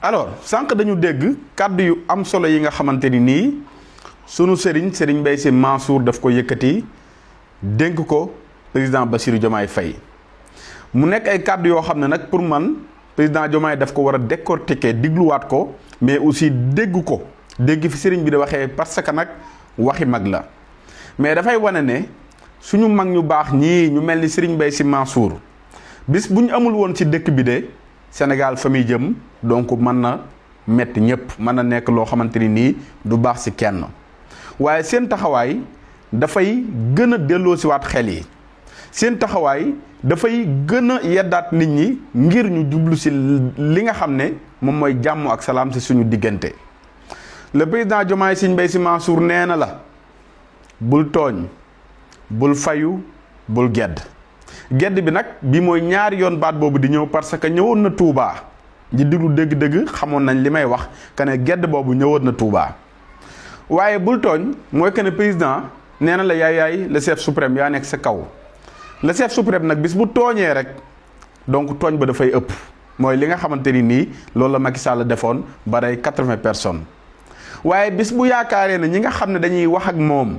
alors sànq dañu dégg kàddu yu am solo yi nga xamante ni nii sunu Serigne Mbaye Sy Mansour daf ko yëkkati dénk ko président Bassirou Diomaye Faye mu nekk ay kàddu yoo xam ne nag pour man président Diomaye daf ko war a décortiquer digluwaat ko mais aussi dégg ko dégg fi Serigne bi da waxee parce que nag waxi mag la mais dafay wane ne suñu mag ñu baax ñii ñu mel ni Serigne Mbaye Sy Mansour bis bu ñu amul woon ci dëkk bi de Sénégal fa muy jëm donc mën na metti ñëpp mën na nekk loo xamante ni nii du baax ci kenn waaye seen taxawaay dafay gën a delloosiwaat xel yi seen taxawaay dafay gën a yeddaat nit ñi ngir ñu jublu ci li nga xam ne moom mooy jàmm ak salaam ci suñu diggante le président Diomaye Mbaye Sy Mansour nee na la bul tooñ bul fayu bul gedd bi nag bi mooy ñaari yoon baat boobu di ñëw parce que ñëwoon na Touba ji diglu dëgg-dëgg xamoon nañ li may wax que ne gedd boobu ñëwoon na Touba waaye bul tooñ mooy que ne président nee na la yaay le chef suprême yaa nekk sa kaw le chef suprême nag bis bu tooñee rek donc tooñ ba dafay ëpp mooy li nga xamante ni nii loolu la Macky Sall defoon ba day 80 personnes waaye bis bu yaakaaree ne ñi nga xam ne dañuy wax ak moom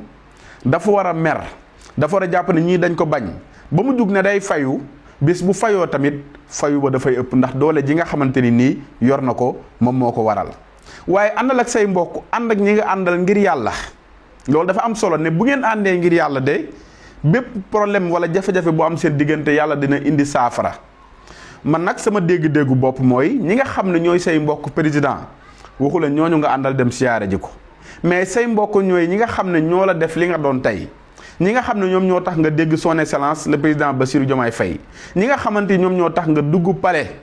dafa war a mer dafa war a jàpp ne ñii dañ ko bañ ba mu jug ne day fayu bis bu fayoo tamit fayu ba dafay ëpp ndax doole ji nga xamante ni nii yor na ko moom moo ko waral waaye àndal ak say mbokk ànd ak ñi nga àndal ngir yàlla loolu dafa am solo ne bu ngeen àndee ngir yàlla de bépp problème wala jafe-jafe bu am seen diggante yàlla dina indi saafara man nag sama dégg-déggu bopp mooy ñi nga xam ne ñooy say mbokk président waxu la ñooñu nga àndal dem siyaare ji ko mais say mbokk ñooy ñi nga xam ne ñoo la def li nga doon tey ñi nga xam ne ñoom ñoo tax nga dégg son excellence le président Bassirou Diomaye Faye ñi nga xamante ni ñoom ñoo tax nga dugg palais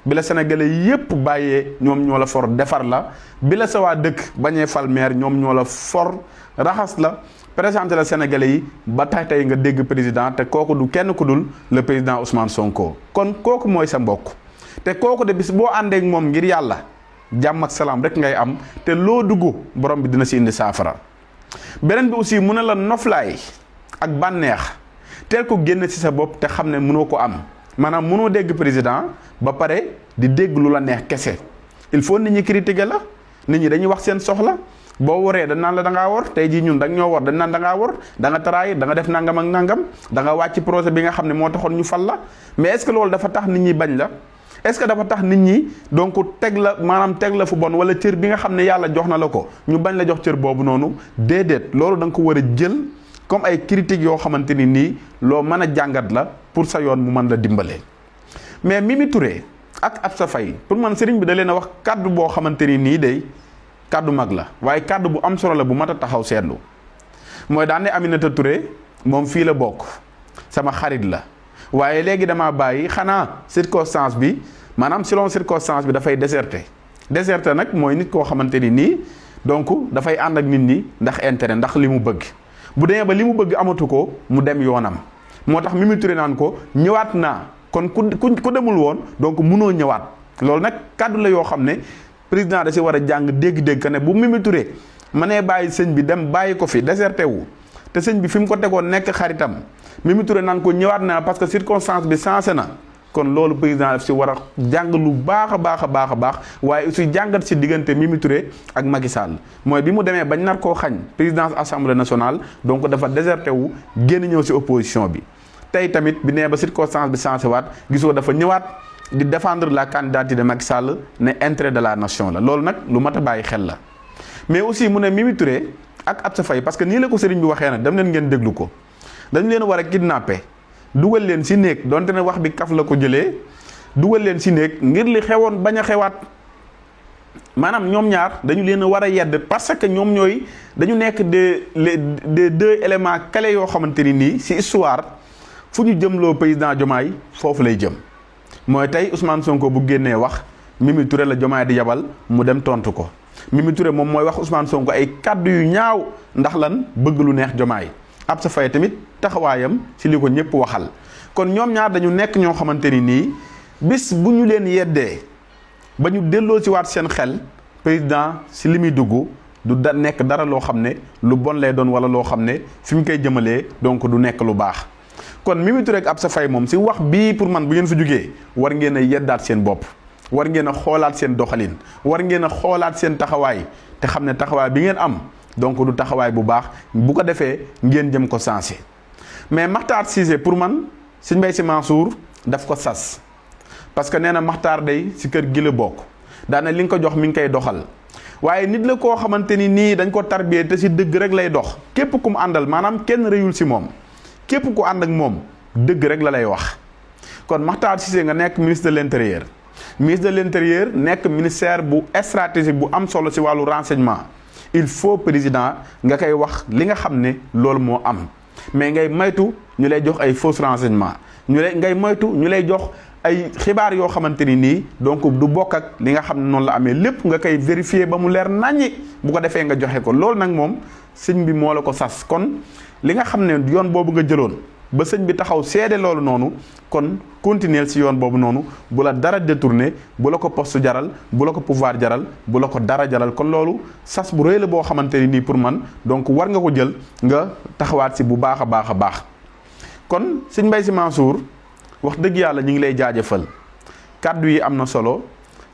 bi la sénégalais yépp bàyyee ñoom ñoo la for defar la bi la sa waa dëkk bañee fal maire ñoom ñoo la for raxas la présenté la sénégalais yi ba tey nga dégg président te kooku du kenn ku dul le président Ousmane Sonko kon kooku mooy sa mbokk te kooku de bis boo àndee ak moom ngir yàlla jàmm ak salaam rek ngay am te loo dugg borom bi dina si indi saafara beneen bi aussi mu ne la noflaay ak bànneex teel ko génn ci sa bopp te xam ne mënoo ko am maanaam mënoo dégg président ba pare di dégg lu la neex kese il faut nit ñi critiquer la nit ñi dañuy wax seen soxla boo waree dañ naan la da ngaa war tey jii ñun dañ ñoo war dañ naan da ngaa war da nga trahir da nga def nangam ak nangam da nga wàcc projet bi nga xam ne moo taxoon ñu fal la mais est-ce que loolu dafa tax nit ñi bañ la est-ce que dafa tax nit ñi donc teg la maanaam teg la fu bon wala cër bi nga xam ne yàlla jox na la ko ñu bañ la jox cër boobu noonu déedéet loolu da nga ko war a jël comme ay critiques yoo xamante ni nii loo mën a jàngat la pour sa yoon mu mën la dimbale mais Mimi Touré ak Absa Faye pour man sëriñ bi da leen a wax kàddu boo xamante ni nii day kàddu mag la waaye kàddu bu am solo la bu mat a taxaw seetlu mooy daan ne Aminata Touré moom fii la bokk sama xarit la waaye léegi damaa bàyyi xanaa circonstance bi maanaam selon circonstance bi dafay déserté nag mooy nit koo xamante ni nii donc dafay ànd ak nit ñi ndax intérêt ndax li mu bëgg bu demee ba li mu bëgg amatu ko mu dem yoonam moo tax Mimi Touré naan ko ñëwaat naa kon ku demul woon donc munoo ñëwaat loolu nag kàddu la yoo xam ne président da si war a jàng dégg-dégg ne bu Mimi Touré mënee bàyyi sëñ bi dem bàyyi ko fi déserté wu te sëñ bi fi mu ko tegoon nekk xaritam Mimi Touré naan ko ñëwaat naa parce que circonstance bi sensé na kon loolu président daf si war a jàng lu baax a baax waaye aussi jàngat si diggante Mimi Touré ak Macky Sall mooy bi mu demee bañ nar koo xañ présidence assemblée nationale donc dafa déserté wu génn ñëw si opposition bi tey tamit bi nee ba circonstance bi sensé waat gisoo dafa ñëwaat di défendre la candidature de Macky Sall ne intérêt de la nation la loolu nag lu mat a bàyyi xel la mais aussi mu ne Mimi Touré ak Absa Faye parce que nii la ko sëriñ bi waxee nag dem leen ngeen déglu ko dañu leen war a kidnappé dugal leen si néeg donte ne wax bi kaf la ko jëlee dugal leen si néeg ngir li xewoon bañ a xewaat maanaam ñoom ñaar dañu leen a war a yedd parce que ñoom ñooy dañu nekk des deux éléments clés yoo xamante ni nii si histoire fu ñu jëmloo président Diomaye foofu lay jëm mooy tey Ousmane Sonko bu génnee wax Mimi Touré la Diomaye di yabal mu dem tontu ko Mimi Touré moom mooy wax Ousmane Sonko ay kàddu yu ñaaw ndax lan bëgg lu neex Diomaye Absa Faye tamit taxawaayam ci li ko ñëpp waxal kon ñoom ñaar dañu nekk ñoo xamante ni nii bis bu ñu leen yeddee ba ñu delloo ci waat seen xel président ci li muy dugg du nekk dara loo xam ne lu bon lay doon wala loo xam ne fi mu koy jëmalee donc du nekk lu baax kon Mimi Touré ak Absa Faye moom ci wax bii pour man bu ngeen fi jugee war ngeen a yeddaat seen bopp war ngeen a xoolaat seen doxalin war ngeen a xoolaat seen taxawaay te xam ne taxawaay bi ngeen am donc du taxawaay bu baax bu ko defee ngeen jëm ko sensé mais Makhtar Cissé pour man sëñ Mbaye Sy Mansour daf ko sas parce que nee na Makhtar day si kër gi la bokk daana li nga ko jox mi ngi koy doxal waaye nit la koo xamante ni nii dañ ko tarbiyee te si dëgg rek lay dox képp ku mu àndal maanaam kenn rëyul si moom képp ku ànd ak moom dëgg rek la lay wax kon Makhtar Cissé nga nekk ministre de l'intérieur nekk ministère bu stratégique bu am solo si wàllu renseignement il faut président nga koy wax li nga xam ne loolu moo am mais ngay moytu ñu lay jox ay faux renseignement ngay moytu ñu lay jox ay xibaar yoo xamante ni nii donc du bokk ak li nga xam ne noonu la amee lépp nga koy vérifier ba mu leer naññi bu ko defee nga joxe ko loolu nag moom sëñ bi moo la ko sas kon li nga xam ne yoon boobu nga jëloon ba sëñ bi taxaw seede loolu noonu kon continuer si yoon boobu noonu bu la dara détourné bu la ko poste jaral bu la ko pouvoir jaral bu la ko dara jaral kon loolu sas bu rëy la boo xamante ni nii pour man donc war nga ko jël nga taxawaat si bu baax a baax a baax kon sëñ Mbaye Sy Mansour wax dëgg yàlla ñu ngi lay jaajëfal kàddu yi am na solo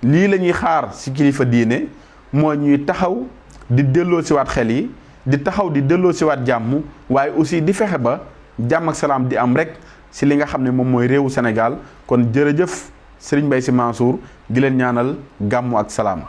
lii la ñuy xaar si kilifa diine moo ñuy taxaw di delloo si waat xel yi di taxaw di delloo si waat jàmm waaye aussi di fexe ba jàmm ak salaam di am rek si li nga xam ne moom mooy réewu Sénégal kon jërëjëf Serigne Mbaye Sy Mansour di leen ñaanal gàmmu ak salaam